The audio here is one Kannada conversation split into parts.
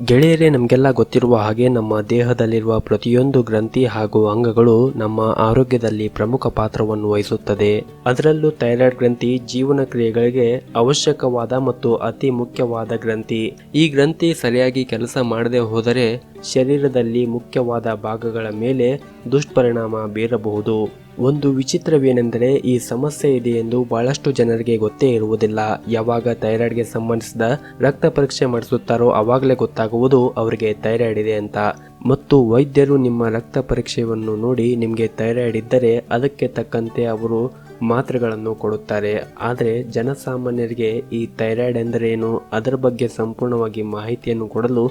ಗೆಳೆಯರೇ, ನಮಗೆಲ್ಲ ಗೊತ್ತಿರುವ ಹಾಗೆ ನಮ್ಮ ದೇಹದಲ್ಲಿರುವ ಪ್ರತಿಯೊಂದು ಗ್ರಂಥಿ ಹಾಗೂ ಅಂಗಗಳು ನಮ್ಮ ಆರೋಗ್ಯದಲ್ಲಿ ಪ್ರಮುಖ ಪಾತ್ರವನ್ನು ವಹಿಸುತ್ತದೆ. ಅದರಲ್ಲೂ ಥೈರಾಯ್ಡ್ ಗ್ರಂಥಿ ಜೀವನ ಕ್ರಿಯೆಗಳಿಗೆ ಅವಶ್ಯಕವಾದ ಮತ್ತು ಅತಿ ಮುಖ್ಯವಾದ ಗ್ರಂಥಿ. ಈ ಗ್ರಂಥಿ ಸರಿಯಾಗಿ ಕೆಲಸ ಮಾಡದೆ ಹೋದರೆ ಶರೀರದಲ್ಲಿ ಮುಖ್ಯವಾದ ಭಾಗಗಳ ಮೇಲೆ ದುಷ್ಪರಿಣಾಮ ಬೀರಬಹುದು. ಒಂದು ವಿಚಿತ್ರವೇನೆಂದರೆ ಈ ಸಮಸ್ಯೆ ಇದೆ ಎಂದು ಬಹಳಷ್ಟು ಜನರಿಗೆ ಗೊತ್ತೇ ಇರುವುದಿಲ್ಲ. ಯಾವಾಗ ಥೈರಾಯ್ಡ್ಗೆ ಸಂಬಂಧಿಸಿದ ರಕ್ತ ಪರೀಕ್ಷೆ ಮಾಡಿಸುತ್ತಾರೋ ಆವಾಗಲೇ ಗೊತ್ತಾಗುವುದು ಅವರಿಗೆ ಥೈರಾಯ್ಡ್ ಇದೆ ಅಂತ. ಮತ್ತು ವೈದ್ಯರು ನಿಮ್ಮ ರಕ್ತ ಪರೀಕ್ಷೆಯನ್ನು ನೋಡಿ ನಿಮಗೆ ಥೈರಾಯ್ಡ್ ಇದ್ದರೆ ಅದಕ್ಕೆ ತಕ್ಕಂತೆ ಅವರು ಮಾತ್ರೆಗಳನ್ನು ಕೊಡುತ್ತಾರೆ. ಆದರೆ ಜನಸಾಮಾನ್ಯರಿಗೆ ಈ ಥೈರಾಯ್ಡ್ ಎಂದರೇನು, ಅದರ ಬಗ್ಗೆ ಸಂಪೂರ್ಣವಾಗಿ ಮಾಹಿತಿಯನ್ನು ಕೊಡಲು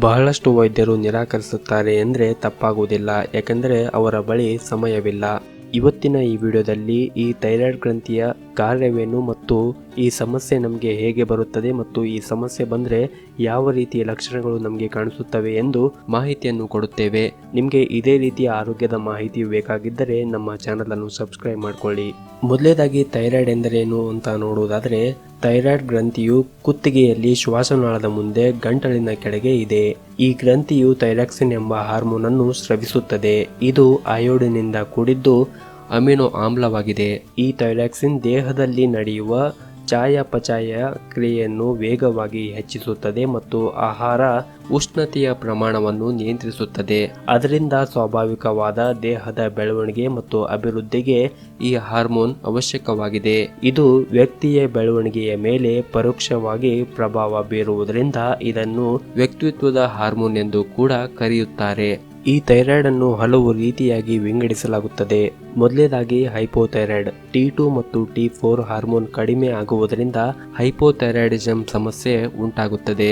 ಬಹಳಷ್ಟು ವೈದ್ಯರು ನಿರಾಕರಿಸುತ್ತಾರೆ ಎಂದರೆ ತಪ್ಪಾಗುವುದಿಲ್ಲ. ಯಾಕೆಂದರೆ ಅವರ ಬಳಿ ಸಮಯವಿಲ್ಲ. ಇವತ್ತಿನ ಈ ವಿಡಿಯೋದಲ್ಲಿ ಈ ಥೈರಾಯ್ಡ್ ಗ್ರಂಥಿಯ ಕಾರ್ಯವೇನು ಮತ್ತು ಈ ಸಮಸ್ಯೆ ನಮಗೆ ಹೇಗೆ ಬರುತ್ತದೆ ಮತ್ತು ಈ ಸಮಸ್ಯೆ ಬಂದರೆ ಯಾವ ರೀತಿಯ ಲಕ್ಷಣಗಳು ನಮಗೆ ಕಾಣಿಸುತ್ತವೆ ಎಂದು ಮಾಹಿತಿಯನ್ನು ಕೊಡುತ್ತೇವೆ. ನಿಮಗೆ ಇದೇ ರೀತಿಯ ಆರೋಗ್ಯದ ಮಾಹಿತಿ ಬೇಕಾಗಿದ್ದರೆ ನಮ್ಮ ಚಾನಲ್ ಅನ್ನು ಸಬ್ಸ್ಕ್ರೈಬ್ ಮಾಡಿಕೊಳ್ಳಿ. ಮೊದಲನೇದಾಗಿ ಥೈರಾಯ್ಡ್ ಎಂದರೇನು ಅಂತ ನೋಡುವುದಾದರೆ, ಥೈರಾಯ್ಡ್ ಗ್ರಂಥಿಯು ಕುತ್ತಿಗೆಯಲ್ಲಿ ಶ್ವಾಸನಾಳದ ಮುಂದೆ ಗಂಟಲಿನ ಕೆಳಗೆ ಇದೆ. ಈ ಗ್ರಂಥಿಯು ಥೈರಾಕ್ಸಿನ್ ಎಂಬ ಹಾರ್ಮೋನ್ ಅನ್ನು ಸ್ರವಿಸುತ್ತದೆ. ಇದು ಅಯೋಡಿನಿಂದ ಕೂಡಿದ್ದು ಅಮಿನೋ ಆಮ್ಲವಾಗಿದೆ. ಈ ಥೈರಾಕ್ಸಿನ್ ದೇಹದಲ್ಲಿ ನಡೆಯುವ ಚಯಾಪಚಯ ಕ್ರಿಯೆಯನ್ನು ವೇಗವಾಗಿ ಹೆಚ್ಚಿಸುತ್ತದೆ ಮತ್ತು ಆಹಾರ ಉಷ್ಣತೆಯ ಪ್ರಮಾಣವನ್ನು ನಿಯಂತ್ರಿಸುತ್ತದೆ. ಅದರಿಂದ ಸ್ವಾಭಾವಿಕವಾದ ದೇಹದ ಬೆಳವಣಿಗೆ ಮತ್ತು ಅಭಿವೃದ್ಧಿಗೆ ಈ ಹಾರ್ಮೋನ್ ಅವಶ್ಯಕವಾಗಿದೆ. ಇದು ವ್ಯಕ್ತಿಯ ಬೆಳವಣಿಗೆಯ ಮೇಲೆ ಪರೋಕ್ಷವಾಗಿ ಪ್ರಭಾವ ಬೀರುವುದರಿಂದ ಇದನ್ನು ವ್ಯಕ್ತಿತ್ವದ ಹಾರ್ಮೋನ್ ಎಂದು ಕೂಡ ಕರೆಯುತ್ತಾರೆ. ಈ ಥೈರಾಯ್ಡ್ ಅನ್ನು ಹಲವು ರೀತಿಯಾಗಿ ವಿಂಗಡಿಸಲಾಗುತ್ತದೆ. ಮೊದಲನೇದಾಗಿ ಹೈಪೋಥೈರಾಯ್ಡ್. T2 ಮತ್ತು T4 ಹಾರ್ಮೋನ್ ಕಡಿಮೆ ಆಗುವುದರಿಂದ ಹೈಪೋಥೈರಾಯ್ಡಿಸಮ್ ಸಮಸ್ಯೆ ಉಂಟಾಗುತ್ತದೆ.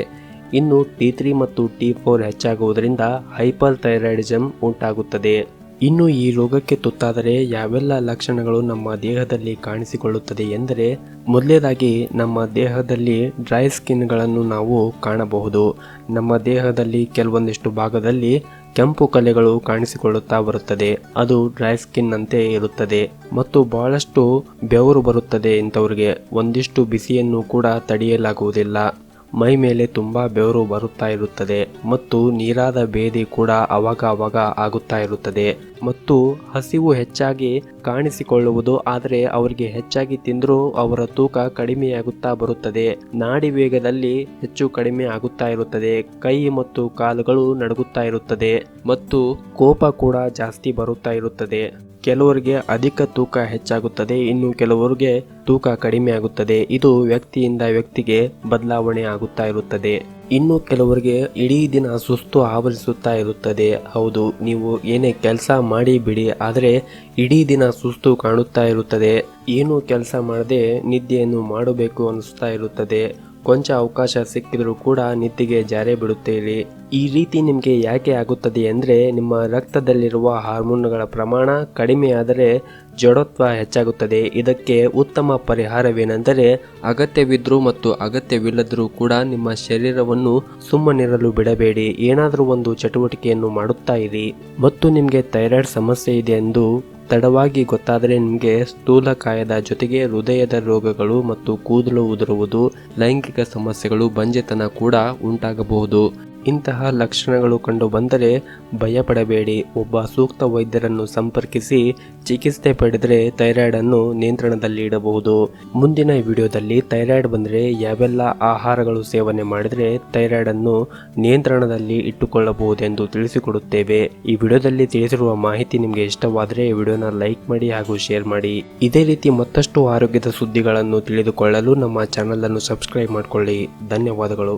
ಇನ್ನು T3 ಮತ್ತು T4 ಹೆಚ್ಚಾಗುವುದರಿಂದ ಹೈಪರ್ ಥೈರಾಯ್ಡಿಸಮ್ ಉಂಟಾಗುತ್ತದೆ. ಇನ್ನು ಈ ರೋಗಕ್ಕೆ ತುತ್ತಾದರೆ ಯಾವೆಲ್ಲ ಲಕ್ಷಣಗಳು ನಮ್ಮ ದೇಹದಲ್ಲಿ ಕಾಣಿಸಿಕೊಳ್ಳುತ್ತದೆ ಎಂದರೆ, ಮೊದಲನೇದಾಗಿ ನಮ್ಮ ದೇಹದಲ್ಲಿ ಡ್ರೈ ಸ್ಕಿನ್ಗಳನ್ನು ನಾವು ಕಾಣಬಹುದು. ನಮ್ಮ ದೇಹದಲ್ಲಿ ಕೆಲವೊಂದಿಷ್ಟು ಭಾಗದಲ್ಲಿ ಕೆಂಪು ಕಲೆಗಳು ಕಾಣಿಸಿಕೊಳ್ಳುತ್ತಾ ಬರುತ್ತದೆ. ಅದು ಡ್ರೈ ಸ್ಕಿನ್ ಅಂತೆ ಇರುತ್ತದೆ ಮತ್ತು ಬಹಳಷ್ಟು ಬೆವರು ಬರುತ್ತದೆ. ಇಂಥವ್ರಿಗೆ ಒಂದಿಷ್ಟು ಬಿಸಿಯನ್ನು ಕೂಡ ತಡೆಯಲಾಗುವುದಿಲ್ಲ. ಮೈ ಮೇಲೆ ತುಂಬಾ ಬೆವರು ಬರುತ್ತಾ ಇರುತ್ತದೆ ಮತ್ತು ನೀರಾದ ಭೇದಿ ಕೂಡ ಅವಾಗ ಆಗುತ್ತಾ ಇರುತ್ತದೆ ಮತ್ತು ಹಸಿವು ಹೆಚ್ಚಾಗಿ ಕಾಣಿಸಿಕೊಳ್ಳುವುದು. ಆದರೆ ಅವರಿಗೆ ಹೆಚ್ಚಾಗಿ ತಿಂದರೂ ಅವರ ತೂಕ ಕಡಿಮೆಯಾಗುತ್ತಾ ಬರುತ್ತದೆ. ನಾಡಿ ವೇಗದಲ್ಲಿ ಹೆಚ್ಚು ಕಡಿಮೆ ಆಗುತ್ತಾ ಇರುತ್ತದೆ. ಕೈ ಮತ್ತು ಕಾಲುಗಳು ನಡುಗುತ್ತಾ ಇರುತ್ತದೆ ಮತ್ತು ಕೋಪ ಕೂಡ ಜಾಸ್ತಿ ಬರುತ್ತಾ ಇರುತ್ತದೆ. ಕೆಲವರಿಗೆ ಅಧಿಕ ತೂಕ ಹೆಚ್ಚಾಗುತ್ತದೆ, ಇನ್ನು ಕೆಲವರಿಗೆ ತೂಕ ಕಡಿಮೆ ಆಗುತ್ತದೆ. ಇದು ವ್ಯಕ್ತಿಯಿಂದ ವ್ಯಕ್ತಿಗೆ ಬದಲಾವಣೆ ಆಗುತ್ತಾ ಇರುತ್ತದೆ. ಇನ್ನು ಕೆಲವರಿಗೆ ಇಡೀ ದಿನ ಸುಸ್ತು ಆವರಿಸುತ್ತಾ ಇರುತ್ತದೆ. ಹೌದು, ನೀವು ಏನೇ ಕೆಲಸ ಮಾಡಿ ಬಿಡಿ, ಆದರೆ ಇಡೀ ದಿನ ಸುಸ್ತು ಕಾಣುತ್ತಾ ಇರುತ್ತದೆ. ಏನು ಕೆಲಸ ಮಾಡದೆ ನಿದ್ದೆಯನ್ನು ಮಾಡಬೇಕು ಅನಿಸ್ತಾ ಇರುತ್ತದೆ. ಕೊಂಚ ಅವಕಾಶ ಸಿಕ್ಕಿದರೂ ಕೂಡ ನಿದ್ದೆಗೆ ಜಾರೇ ಬಿಡುತ್ತೀರಿ. ಈ ರೀತಿ ನಿಮಗೆ ಯಾಕೆ ಆಗುತ್ತದೆ ಅಂದರೆ, ನಿಮ್ಮ ರಕ್ತದಲ್ಲಿರುವ ಹಾರ್ಮೋನ್ಗಳ ಪ್ರಮಾಣ ಕಡಿಮೆಯಾದರೆ ಜಡತ್ವ ಹೆಚ್ಚಾಗುತ್ತದೆ. ಇದಕ್ಕೆ ಉತ್ತಮ ಪರಿಹಾರವೇನೆಂದರೆ, ಅಗತ್ಯವಿದ್ರೂ ಮತ್ತು ಅಗತ್ಯವಿಲ್ಲದರೂ ಕೂಡ ನಿಮ್ಮ ಶರೀರವನ್ನು ಸುಮ್ಮನಿರಲು ಬಿಡಬೇಡಿ. ಏನಾದರೂ ಒಂದು ಚಟುವಟಿಕೆಯನ್ನು ಮಾಡುತ್ತಾ ಇರಿ. ಮತ್ತು ನಿಮಗೆ ಥೈರಾಯ್ಡ್ ಸಮಸ್ಯೆ ಇದೆ ಎಂದು ತಡವಾಗಿ ಗೊತ್ತಾದರೆ ನಿಮಗೆ ಸ್ಥೂಲಕಾಯದ ಜೊತೆಗೆ ಹೃದಯದ ರೋಗಗಳು ಮತ್ತು ಕೂದಲು ಉದುರುವುದು, ಲೈಂಗಿಕ ಸಮಸ್ಯೆಗಳು, ಬಂಜೆತನ ಕೂಡ ಉಂಟಾಗಬಹುದು. ಇಂತಹ ಲಕ್ಷಣಗಳು ಕಂಡು ಬಂದರೆ ಭಯಪಡಬೇಡಿ. ಒಬ್ಬ ಸೂಕ್ತ ವೈದ್ಯರನ್ನು ಸಂಪರ್ಕಿಸಿ ಚಿಕಿತ್ಸೆ ಪಡೆದರೆ ಥೈರಾಯ್ಡ್ ಅನ್ನು ನಿಯಂತ್ರಣದಲ್ಲಿ ಇಡಬಹುದು. ಮುಂದಿನ ವಿಡಿಯೋದಲ್ಲಿ ಥೈರಾಯ್ಡ್ ಬಂದರೆ ಯಾವೆಲ್ಲ ಆಹಾರಗಳು ಸೇವನೆ ಮಾಡಿದರೆ ಥೈರಾಯ್ಡ್ ಅನ್ನು ನಿಯಂತ್ರಣದಲ್ಲಿ ಇಟ್ಟುಕೊಳ್ಳಬಹುದೆಂದು ತಿಳಿಸಿಕೊಡುತ್ತೇವೆ. ಈ ವಿಡಿಯೋದಲ್ಲಿ ತಿಳಿಸಿರುವ ಮಾಹಿತಿ ನಿಮಗೆ ಇಷ್ಟವಾದರೆ ವಿಡಿಯೋನ ಲೈಕ್ ಮಾಡಿ ಹಾಗೂ ಶೇರ್ ಮಾಡಿ. ಇದೇ ರೀತಿ ಮತ್ತಷ್ಟು ಆರೋಗ್ಯದ ಸುದ್ದಿಗಳನ್ನು ತಿಳಿದುಕೊಳ್ಳಲು ನಮ್ಮ ಚಾನಲ್ ಅನ್ನು ಸಬ್ಸ್ಕ್ರೈಬ್ ಮಾಡಿಕೊಳ್ಳಿ. ಧನ್ಯವಾದಗಳು.